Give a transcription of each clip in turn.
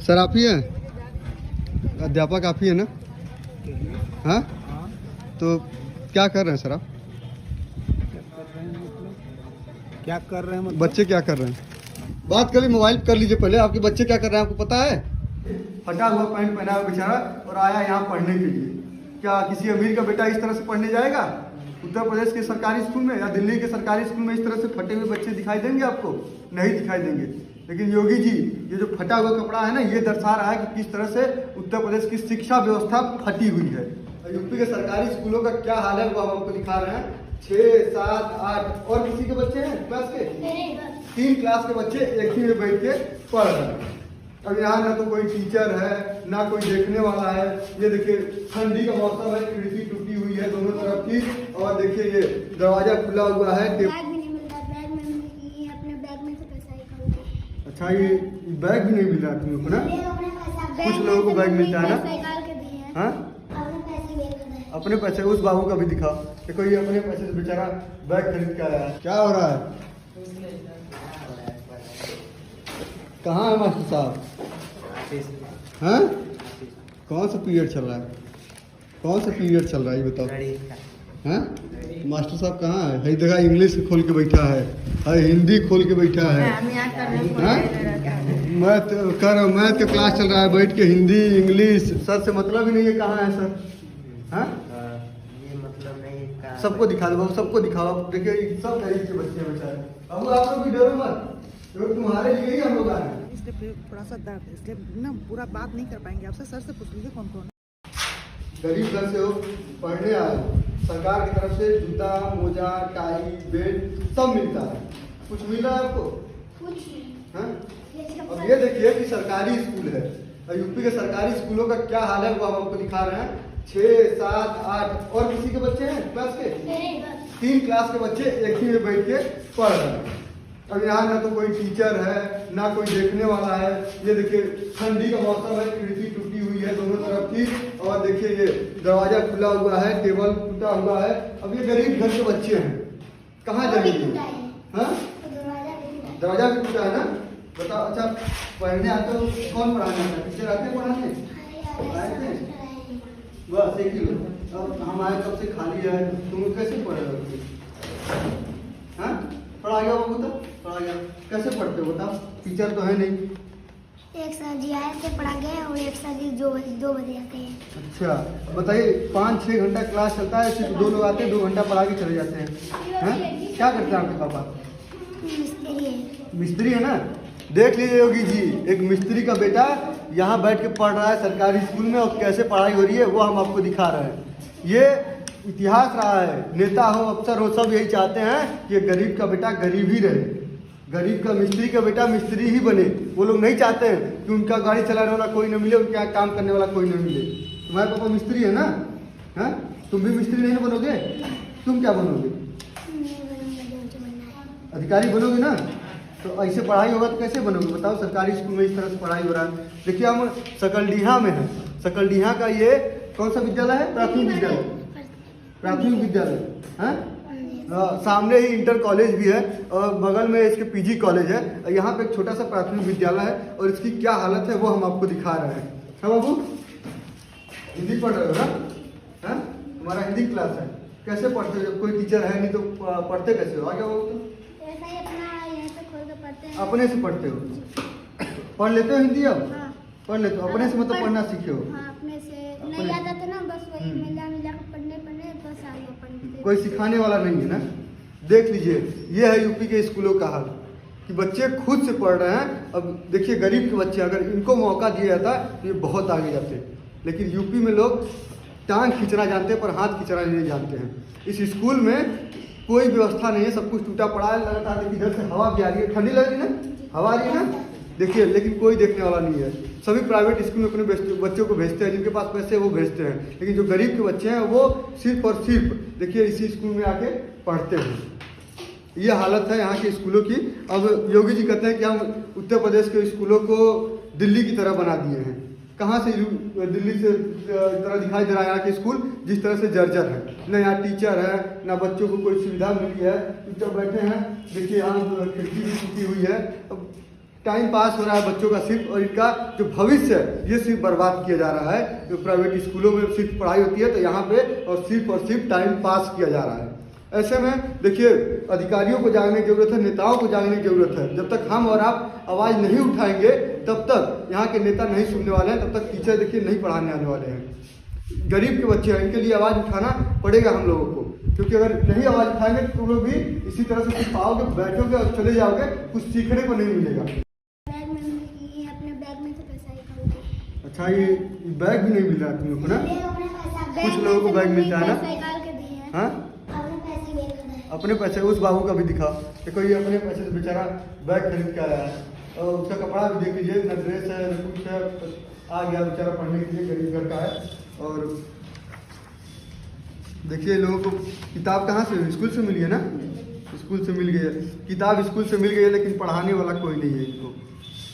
Sir आप ही हैं, अध्यापक आप ही है ना? हाँ, तो क्या कर रहे हैं सर आप? क्या कर रहे हैं मतलब? बच्चे क्या कर रहे हैं? बात कर ली, मोबाइल कर लीजिए पहले। आपके बच्चे क्या कर रहे हैं आपको पता है? फटा हुआ पैंट पहना हुआ बेचारा और आया यहाँ पढ़ने के लिए। क्या किसी अमीर का बेटा इस तरह से पढ़ने जाएगा? उत्तर प्रदेश के सरकारी स्कूल में या दिल्ली के सरकारी स्कूल में इस तरह से फटे हुए बच्चे दिखाई देंगे आपको? नहीं दिखाई देंगे। लेकिन योगी जी, ये जो फटा हुआ कपड़ा है ना, ये दर्शा रहा है कि किस तरह से उत्तर प्रदेश की शिक्षा व्यवस्था फटी हुई है। यूपी के सरकारी स्कूलों का क्या हाल है वो हम आपको दिखा रहे हैं। 6, 7, 8 और किसी के बच्चे हैं क्लास के? 3 क्लास के बच्चे एक ही में बैठ के पढ़ रहे हैं। अब यहाँ ना तो कोई टीचर है ना कोई देखने वाला है। ये देखिए ठंडी का मौसम है, खिड़की टूटी हुई है दोनों तरफ की, और देखिए ये दरवाजा खुला हुआ है। बैग भी नहीं मिल रहा, बैग में अपने बैग में से पैसा निकाल। अच्छा, ये बैग भी नहीं मिल रहा तुम लोग को ना? कुछ लोगों को बैग मिलता है ना? हाँ, अपने पैसे। उस बाबू का भी दिखाओ, देखो ये अपने पैसे से बेचारा बैग खरीद के आया है। क्या हो रहा है? कहाँ है मास्टर साहब? हाँ, कौन सा पीरियड चल रहा है? कौन सा पीरियड चल रहा है ये बताओ? हाँ, मास्टर साहब कहाँ है? हई देखा इंग्लिश खोल के बैठा है, हई हिंदी खोल के बैठा है। हाँ? मैथ का क्लास चल रहा है, बैठ के हिंदी इंग्लिश। सर से मतलब ही नहीं है कहाँ है सर? हाँ, ये मतलब नहीं। सबको दिखा दो, सबको दिखाओ। देखिए सब गरीब के बच्चे हैं बेचारे। अब आप लोग भी डरो मत, क्योंकि तुम्हारे लिए ही हम लोग आए हैं। इसलिए थोड़ा सा दर्द, इसलिए ना पूरा बात नहीं कर पाएंगे आपसे। सर से पूछ लीजिए कौन कौन। गरीब घर से हो, पढ़ने आए हो, सरकार की तरफ से जूता मोजा टाई बेल्ट सब मिलता है। कुछ मिला है आपको? हाँ? अब ये देखिए कि सरकारी स्कूल है, यूपी के सरकारी स्कूलों का क्या हाल है वो हम आपको दिखा रहे हैं। 6, 7, 8 और किसी के बच्चे हैं क्लास के? 3 क्लास के बच्चे एक ही में बैठ के पढ़ रहे हैं। अब यहाँ ना तो कोई टीचर है ना कोई देखने वाला है। ये देखिए ठंडी का मौसम है, खिड़की टूटी हुई है दोनों तरफ की, और देखिए ये दरवाजा खुला हुआ है, टेबल टूटा हुआ है। अब ये गरीब घर के बच्चे हैं, कहाँ जाएंगे? हाँ, दरवाजा भी टूटा है ना? बताओ। अच्छा, पढ़ने आते हो? कौन पढ़ाने आता है? टीचर आते हैं पढ़ाने? बस एक ही लोग। अब हमारे कब से खाली है, तुम कैसे पढ़ रहे हो? हाँ, पढ़ा गया बाबू तो पढ़ा गया। कैसे पढ़ते हो बताओ? टीचर तो है नहीं। एक सर जी आए थे पढ़ा गए, और एक सर जी 2 बजे आते हैं। अच्छा, बताइए 5-6 घंटा क्लास चलता है, सिर्फ 2 लोग आते हैं, 2 घंटा पढ़ा के चले जाते हैं। हाँ? क्या करते हैं आपके पापा? मिस्त्री है। मिस्त्री है ना? देख लीजिए योगी जी, एक मिस्त्री का बेटा यहाँ बैठ के पढ़ रहा है सरकारी स्कूल में, और कैसे पढ़ाई हो रही है वो हम आपको दिखा रहे हैं। ये इतिहास रहा है। नेता हो अफसर हो सब यही चाहते हैं कि गरीब का बेटा गरीब ही रहे, गरीब का मिस्त्री का बेटा मिस्त्री ही बने। वो लोग नहीं चाहते हैं कि उनका गाड़ी चलाने वाला कोई न मिले, उनके यहाँ काम करने वाला कोई न मिले। तुम्हारे पापा मिस्त्री है ना? हाँ, तुम भी मिस्त्री नहीं बनोगे? तुम क्या बनोगे? अधिकारी बनोगे ना? तो ऐसे पढ़ाई होगा तो कैसे बनोगे बताओ? सरकारी स्कूल में इस तरह से पढ़ाई हो रहा है। देखिए हम सकलडीहा में है। सकलडीहा का ये कौन सा विद्यालय है? प्राथमिक विद्यालय। प्राथमिक विद्यालय है। सामने ही इंटर कॉलेज भी है, और बगल में इसके पीजी कॉलेज है। यहाँ पे एक छोटा सा प्राथमिक विद्यालय है, और इसकी क्या हालत है वो हम आपको दिखा रहे हैं। हाँ बाबू, हिंदी पढ़ रहे हो ना? हाँ, तुम्हारा हिंदी क्लास है। कैसे पढ़ते हो? जब कोई टीचर है नहीं तो पढ़ते कैसे हो? आगे बाबू तो अपने से पढ़ते हो? पढ़ लेते हो हिंदी? अब पढ़ लेते हो अपने से, मतलब पढ़ना सीखे हो? अपने से नहीं आता था ना, बस वही मिला कर पढ़ने बस आ गया पढ़ने। कोई सिखाने वाला नहीं है ना? देख लीजिए, ये है यूपी के स्कूलों का हाल कि बच्चे खुद से पढ़ रहे हैं। अब देखिए गरीब के बच्चे, अगर इनको मौका दिया जाता तो ये बहुत आगे जाते, लेकिन यूपी में लोग टांग खींचना जानते हैं पर हाथ खींचना नहीं जानते हैं। इस स्कूल में कोई व्यवस्था नहीं है, सब कुछ टूटा पड़ा है। लगातार देखिए इधर से हवा भी आ रही है, ठंडी लग रही है ना, हवा आ रही है ना, देखिए, लेकिन कोई देखने वाला नहीं है। सभी प्राइवेट स्कूल में अपने बच्चों को भेजते हैं, जिनके पास पैसे वो भेजते हैं, लेकिन जो गरीब के बच्चे हैं वो सिर्फ और सिर्फ देखिए इसी स्कूल में आके पढ़ते हैं। ये हालत है यहाँ के स्कूलों की। अब योगी जी कहते हैं कि हम उत्तर प्रदेश के स्कूलों को दिल्ली की तरह बना दिए हैं। कहाँ से दिल्ली से तरह दिखाई दे रहा है यहाँ के स्कूल? जिस तरह से जर्जर है, न यहाँ टीचर है, ना बच्चों को कोई सुविधा मिली है, चुपचाप बैठे हैं। देखिए यहाँ खिड़की भी टूटी हुई है। अब टाइम पास हो रहा है बच्चों का सिर्फ, और इनका जो भविष्य है ये सिर्फ बर्बाद किया जा रहा है। जो प्राइवेट स्कूलों में सिर्फ पढ़ाई होती है तो यहाँ पे और सिर्फ टाइम पास किया जा रहा है। ऐसे में देखिए, अधिकारियों को जागने की जरूरत है, नेताओं को जागने की जरूरत है। जब तक हम और आप आवाज़ नहीं उठाएंगे तब तक यहाँ के नेता नहीं सुनने वाले हैं, तब तक टीचर देखिए नहीं पढ़ाने आने वाले हैं। गरीब के बच्चे हैं, इनके लिए आवाज़ उठाना पड़ेगा हम लोगों को, क्योंकि अगर नहीं आवाज़ उठाएंगे तो तुम लोग भी इसी तरह से सीख पाओगे, बैठोगे और चले जाओगे, कुछ सीखने को नहीं मिलेगा। बैग में ये अपने बैग में से पैसा निकाल अच्छा, ये बैग भी नहीं मिल रहा है तुम लोग को ना? कुछ लोगों को बैग मिलता है ना? निकाल के दिए हैं। हाँ, अपने पैसे। उस बाबू का भी दिखा, देखो ये अपने पैसे से बेचारा बैग खरीद के आया है, और उसका कपड़ा भी देख लीजिए, न ड्रेस है न कुछ है, आ गया बेचारा पढ़ने के लिए, गरीब घर का है। और देखिए लोगों को किताब कहाँ से, स्कूल से मिली है ना? स्कूल से मिल गई है किताब, स्कूल से मिल गई है, लेकिन पढ़ाने वाला कोई नहीं है इनको।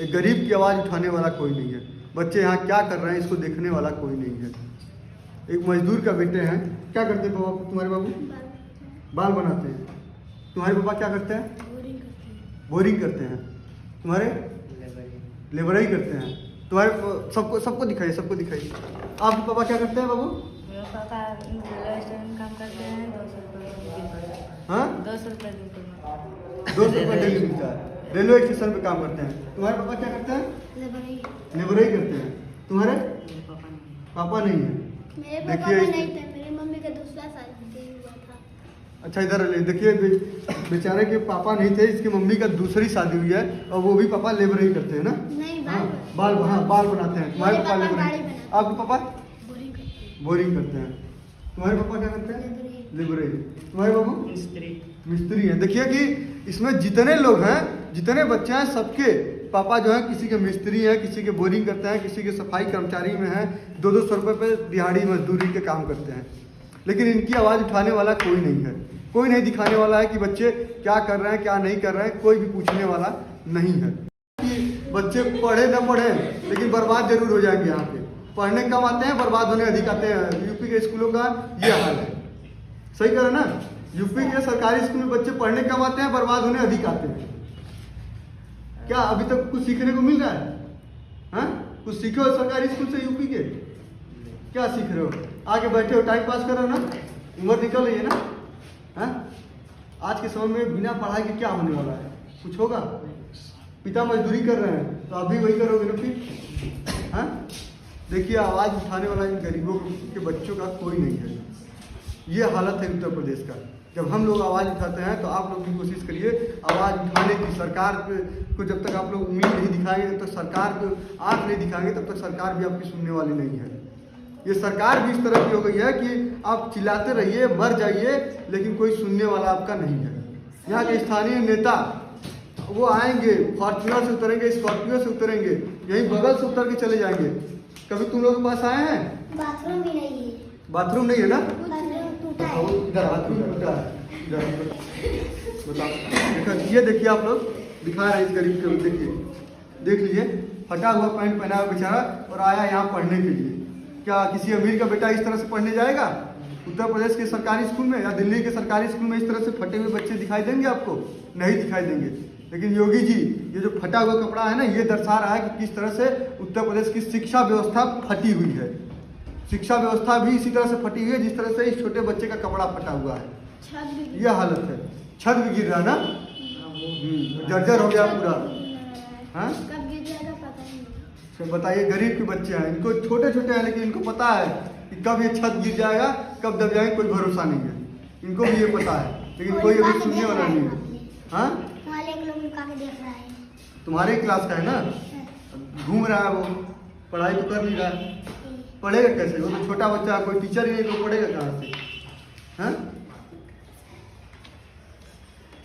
एक गरीब की आवाज़ उठाने वाला कोई नहीं है। बच्चे यहाँ क्या कर रहे हैं इसको देखने वाला कोई नहीं है। एक मजदूर का बेटे हैं, क्या करते हैं बाबा तुम्हारे बाबू? बाल बनाते हैं। तुम्हारे पापा क्या करते हैं? बोरिंग करते हैं। तुम्हारे? लेबराई करते हैं। तुम्हारे सबको दिखाइए, सबको दिखाइए। आपके पापा क्या करते हैं बाबू? मेरे पापा रेलवे स्टेशन में काम करते हैं, 200 रुपये। हाँ, 200 रुपये दिन में। 200 रुपये डेली मिलता है। रेलवे स्टेशन पे काम करते हैं। तुम्हारे पापा क्या करते हैं? लेबराई करते हैं। तुम्हारे? पापा नहीं है। मेरे पापा नहीं थे, मेरी मम्मी का दूसरा शादी हुआ था। अच्छा, इधर देखिए, बेचारे के पापा नहीं थे, इसकी मम्मी का दूसरी शादी हुई है, और वो भी पापा लेबर ही करते हैं ना? नहीं, बाल बनाते हैं। तुम्हारे पापा लेबर, आपके पापा बोरिंग करते हैं। तुम्हारे पापा क्या करते हैं? लेबर ही। तुम्हारे बाबू? मिस्त्री हैं। देखिए कि इसमें जितने लोग हैं, जितने बच्चे हैं, सबके पापा जो है किसी के मिस्त्री हैं, किसी के बोरिंग करते हैं, किसी के सफाई कर्मचारी में हैं, 200 रुपये पे दिहाड़ी मजदूरी के काम करते हैं। लेकिन इनकी आवाज़ उठाने वाला कोई नहीं है, कोई नहीं दिखाने वाला है कि बच्चे क्या कर रहे हैं क्या नहीं कर रहे हैं, कोई भी पूछने वाला नहीं है। कि बच्चे पढ़े न पढ़े लेकिन बर्बाद जरूर हो जाएंगे। यहाँ पे पढ़ने कम आते हैं, बर्बाद होने अधिक आते हैं। यूपी के स्कूलों का ये हाल है। सही कह रहे ना? यूपी के सरकारी स्कूल में बच्चे पढ़ने कम आते हैं, बर्बाद होने अधिक आते हैं। क्या अभी तक कुछ सीखने को मिल रहा है? हाँ, कुछ सीखे हो सरकारी स्कूल से यूपी के? क्या सीख रहे हो? आके बैठे हो, टाइम पास कर रहे हो ना? उम्र निकल रही है ना? हाँ, आज के समय में बिना पढ़ाई के क्या होने वाला है? कुछ होगा? पिता मजदूरी कर रहे हैं तो अभी वही करोगे ना फिर? हाँ, देखिए, आवाज़ उठाने वाला इन गरीबों के बच्चों का कोई नहीं है। ये हालत है उत्तर प्रदेश का। जब हम लोग आवाज़ उठाते हैं तो आप लोग भी कोशिश करिए आवाज़ उठाने की। सरकार को जब तक आप लोग उम्मीद नहीं दिखाएंगे, जब तक सरकार को आँख नहीं दिखाएंगे, तब तक सरकार भी आपकी सुनने वाली नहीं है। ये सरकार भी इस तरह की हो गई है कि आप चिल्लाते रहिए, मर जाइए, लेकिन कोई सुनने वाला आपका नहीं है। यहाँ के स्थानीय नेता वो आएंगे, फॉर्च्यूनर से उतरेंगे, स्कॉर्पियो से उतरेंगे, यहीं बगल से उतर के चले जाएंगे। कभी तुम लोग के पास आए हैं? बाथरूम भी नहीं है। बाथरूम नहीं है ना? इधर बाथरूम टूटा है। बताओ, देखो ये देखिए, आप लोग दिखा रहे हैं इस गरीब के, देखिए, देख लीजिए, फटा हुआ पैंट पहना हुआ बेचारा और आया यहाँ पढ़ने के लिए। क्या किसी अमीर का बेटा इस तरह से पढ़ने जाएगा? उत्तर प्रदेश के सरकारी स्कूल में या दिल्ली के सरकारी स्कूल में इस तरह से फटे हुए बच्चे दिखाई देंगे आपको? नहीं दिखाई देंगे। लेकिन योगी जी, ये जो फटा हुआ कपड़ा है ना, ये दर्शा रहा है कि किस तरह से उत्तर प्रदेश की शिक्षा व्यवस्था फटी हुई है। शिक्षा व्यवस्था भी इसी तरह से फटी हुई है जिस तरह से इस छोटे बच्चे का कपड़ा फटा हुआ है। यह हालत है। छत भी गिर रहा ना, जर्जर हो गया पूरा। हाँ, कब गिर जाएगा पता नहीं। तो बताइए, गरीब के बच्चे हैं, इनको छोटे छोटे हैं, लेकिन इनको पता है कि कब ये छत गिर जाएगा, कब दब जाएगा, कोई भरोसा नहीं है। इनको भी ये पता है, लेकिन कोई अभी सुनने वाला नहीं है। हाँ, तुम्हारे क्लास का है ना, घूम रहा है वो, पढ़ाई तो कर नहीं रहा है, पढ़ेगा कैसे? वो तो छोटा बच्चा, कोई टीचर ही नहीं, तो पढ़ेगा कहाँ से? हाँ,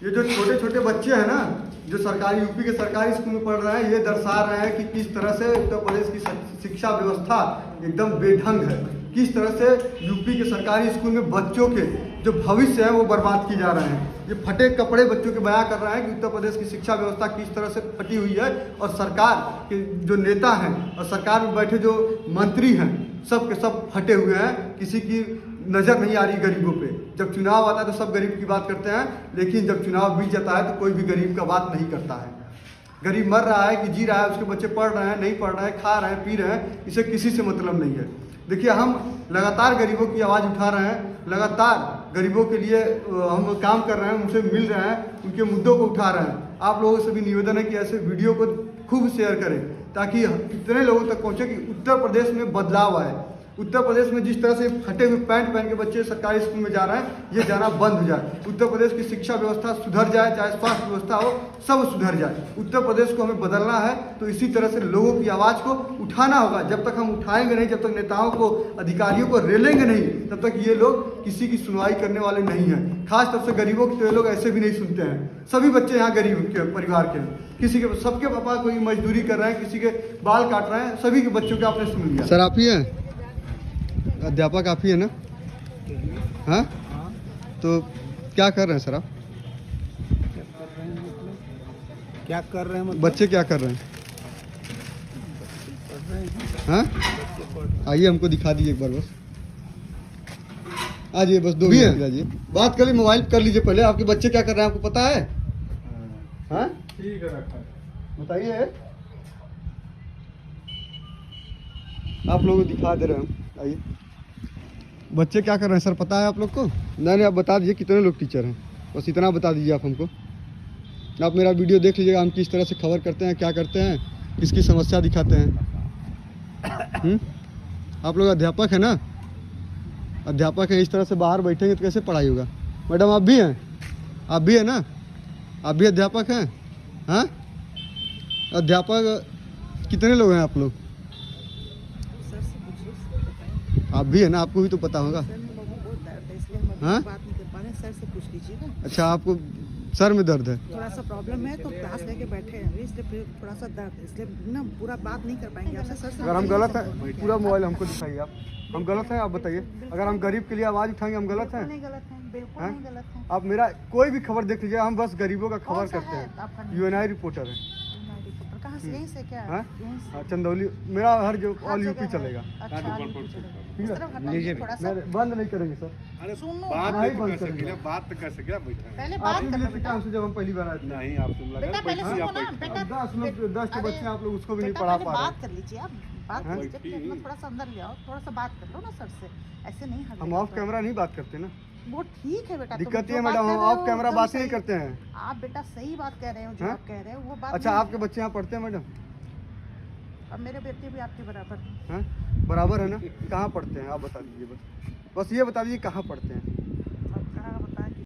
ये जो छोटे छोटे बच्चे हैं ना, जो सरकारी यूपी के सरकारी स्कूल में पढ़ रहे हैं, ये दर्शा रहे हैं कि किस तरह से उत्तर प्रदेश की शिक्षा व्यवस्था एकदम बेढंग है। किस तरह से यूपी के सरकारी स्कूल में बच्चों के जो भविष्य है वो बर्बाद किए जा रहे हैं। ये फटे कपड़े बच्चों के बयां कर रहे हैं कि उत्तर प्रदेश की शिक्षा व्यवस्था किस तरह से फटी हुई है, और सरकार के जो नेता हैं और सरकार में बैठे जो मंत्री हैं, सब के सब फटे हुए हैं। किसी की नज़र नहीं आ रही गरीबों पे। जब चुनाव आता है तो सब गरीब की बात करते हैं, लेकिन जब चुनाव बीत जाता है तो कोई भी गरीब का बात नहीं करता है। गरीब मर रहा है कि जी रहा है, उसके बच्चे पढ़ रहे हैं नहीं पढ़ रहे हैं, खा रहे हैं पी रहे हैं, इसे किसी से मतलब नहीं है। देखिए हम लगातार गरीबों की आवाज़ उठा रहे हैं, लगातार गरीबों के लिए हम काम कर रहे हैं, उनसे मिल रहे हैं, उनके मुद्दों को उठा रहे हैं। आप लोगों से भी निवेदन है कि ऐसे वीडियो को खूब शेयर करें ताकि इतने लोगों तक पहुँचे कि उत्तर प्रदेश में बदलाव आए। उत्तर प्रदेश में जिस तरह से फटे हुए पैंट पहन के बच्चे सरकारी स्कूल में जा रहे हैं, ये जाना बंद हो जाए। उत्तर प्रदेश की शिक्षा व्यवस्था सुधर जाए, चाहे स्वास्थ्य व्यवस्था हो, सब सुधर जाए। उत्तर प्रदेश को हमें बदलना है तो इसी तरह से लोगों की आवाज़ को उठाना होगा। जब तक हम उठाएंगे नहीं, जब तक नेताओं को, अधिकारियों को रेलेंगे नहीं, तब तक ये लोग किसी की सुनवाई करने वाले नहीं हैं। खास तौर से गरीबों की तो ये लोग ऐसे भी नहीं सुनते हैं। सभी बच्चे यहाँ गरीब के परिवार के हैं, किसी के, सबके पापा कोई मजदूरी कर रहे हैं, किसी के बाल काट रहे हैं, सभी के बच्चों के आपने सुन लिया। सर आप ही हैं अध्यापक, आप ही है ना? हाँ, तो क्या कर रहे हैं सर आप? क्या कर रहे हैं मतलब? बच्चे क्या कर रहे हैं? हाँ, आइए हमको दिखा दीजिए एक बार बस। आ जाइए बस 2 मिनट आ जाइए, बात कर ली, मोबाइल कर लीजिए पहले। आपके बच्चे क्या कर रहे हैं आपको पता है? हाँ ठीक है, बताइए। आप लोगों को दिखा दे रहे हैं हम, आइए। बच्चे क्या कर रहे हैं सर पता है आप लोग को? नहीं आप बता दीजिए कितने लोग टीचर हैं, बस इतना बता दीजिए आप हमको। आप मेरा वीडियो देख लीजिएगा, हम किस तरह से खबर करते हैं, क्या करते हैं, किसकी समस्या दिखाते हैं। आप लोग अध्यापक हैं ना? अध्यापक हैं, इस तरह से बाहर बैठेंगे तो कैसे पढ़ाई होगा? मैडम आप भी हैं? आप भी हैं ना? आप भी अध्यापक हैं? हाँ, अध्यापक कितने लोग हैं आप लोग? आप भी है ना, आपको भी तो पता होगा। हाँ, बात नहीं कर पा रहे, सर से पूछ लीजिएगा। अच्छा, आपको सर में दर्द है? थोड़ा सा प्रॉब्लम है तो क्लास लेके बैठे हैं, इसलिए फिर थोड़ा सा दर्द है, इसलिए ना पूरा बात नहीं कर पाएंगे आपसे। सर से अगर हम गलत हैं, पूरा मोबाइल हमको दिखाइए आप। हम गलत हैं आप बताइए। अगर हम गरीब के लिए आवाज़ उठाएंगे हम गलत हैं? नहीं गलत है, बिल्कुल नहीं गलत है। आप मेरा कोई भी खबर देख लीजिए, हम बस गरीबों का खबर करते हैं। UNI रिपोर्टर है। कहाँ से? यहीं से क्या? हाँ? यहीं से? हाँ, चंदौली, मेरा हर जो ऑल यूपी जगह है। चलेगा। अच्छा, ठीक इस तरफ हटाइए लीजिए, थोड़ा सा। बंद नहीं करेंगे सर। अरे सुनो, बात नहीं नहीं बंद कर करेंगे। सके, बात तो कर सके बैठा है। पहले आप बात ही करो मिले थे बेटा। हमसे जब हम पहली बार आए थे। नहीं आपसे मुलाकात बेटा पहले बैठिए, सुनो आप ना बैठिए। बेटा। 10 बच्चे आप लोग उसको भी नहीं बेटा, पढ़ा पहले पा रहे। बात कर लीजिए आप, बात कर लीजिए। फिर अपना थोड़ा सा अंदर ले आओ, थोड़ा सा बात कर लो ना सर से, ऐसे नहीं हट हम ऑफ कैमरा नहीं बात करते ना। वो ठीक है बेटा, तुम दिक्कत जो ये बात मैडम, कर हम रहे हो ऑफ कैमरा एकदम बात नहीं सही। करते हैं। आप बेटा सही बात कह रहे हो, जो हाँ? आप कह रहे हो वो बात अच्छा, नहीं आपके है। बच्चे यहाँ पढ़ते हैं मैडम? अब मेरे बेटे भी आपके बराबर हैं। हाँ, बराबर है ना? कहाँ पढ़ते हैं आप बता दीजिए बस ये बता दीजिए कहाँ पढ़ते हैं।